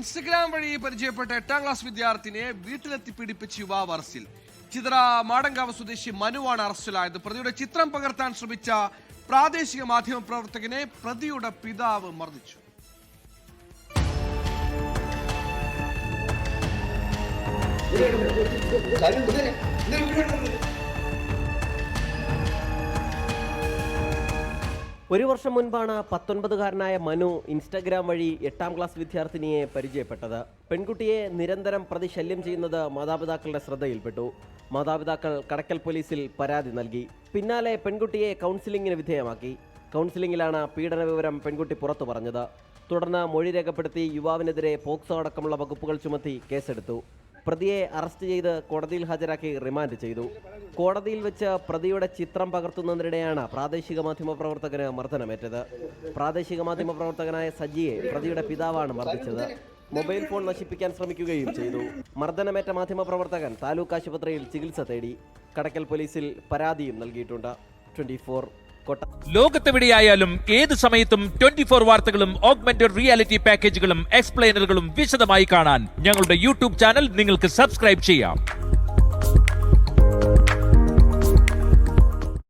Instagram വഴി പരിചയപ്പെട്ട 8ാം class വിദ്യാർത്ഥിനിയെ വീട്ടിലെത്തി പീഡിപ്പിച്ച് യുവാവ് അറസ്റ്റിൽ. ചിതറ മാടങ്കാവ് സ്വദേശി മനുവാണ് അറസ്റ്റിലായത്. പ്രതിയുടെ ചിത്രം പകർത്താൻ ശ്രമിച്ച പ്രാദേശിക മാധ്യമ പ്രവർത്തകനെ പ്രതിയുടെ പിതാവ് മർദ്ദിച്ചു. ഒരു വർഷം മുൻപാണ് 19കാരനായ മനു ഇൻസ്റ്റഗ്രാം വഴി 8ാം ക്ലാസ് വിദ്യാർത്ഥിനിയെ പരിചയപ്പെട്ടത്. പെൺകുട്ടിയെ നിരന്തരം പ്രതി ശല്യം ചെയ്യുന്നത് മാതാപിതാക്കളുടെ ശ്രദ്ധയിൽപ്പെട്ടു. മാതാപിതാക്കൾ കടക്കൽ പോലീസിൽ പരാതി നൽകി. പിന്നാലെ പെൺകുട്ടിയെ കൗൺസിലിംഗിന് വിധേയമാക്കി. കൗൺസിലിംഗിലാണ് പീഡന വിവരം പെൺകുട്ടി പുറത്തു പറഞ്ഞത്. തുടർന്ന് മൊഴി രേഖപ്പെടുത്തി യുവാവിനെതിരെ പോക്സോ അടക്കമുള്ള വകുപ്പുകൾ ചുമത്തി കേസെടുത്തു. പ്രതിയെ അറസ്റ്റ് ചെയ്ത് കോടതിയിൽ ഹാജരാക്കി റിമാൻഡ് ചെയ്തു. കോടതിയിൽ വെച്ച് പ്രതിയുടെ ചിത്രം പകർത്തുന്നതിനിടെയാണ് പ്രാദേശിക മാധ്യമ പ്രവർത്തകന് മർദ്ദനമേറ്റത്. പ്രാദേശിക മാധ്യമ പ്രവർത്തകനായ സജിയെ പ്രതിയുടെ പിതാവാണ് മർദ്ദിച്ചത്. മൊബൈൽ ഫോൺ നശിപ്പിക്കാൻ ശ്രമിക്കുകയും ചെയ്തു. മർദ്ദനമേറ്റ മാധ്യമ പ്രവർത്തകൻ താലൂക്ക് ആശുപത്രിയിൽ ചികിത്സ തേടി. കടക്കൽ പോലീസിൽ പരാതിയും നൽകിയിട്ടുണ്ട്. 24 ലോകത്തെവിടെയായാലും ഏത് സമയത്തും 24 വാർത്തകളും ഓഗ്മെന്റഡ് റിയാലിറ്റി പാക്കേജുകളും എക്സ്പ്ലെയിനറുകളും വിശദമായി കാണാൻ ഞങ്ങളുടെ യൂട്യൂബ് ചാനൽ നിങ്ങൾക്ക് സബ്സ്ക്രൈബ് ചെയ്യാം.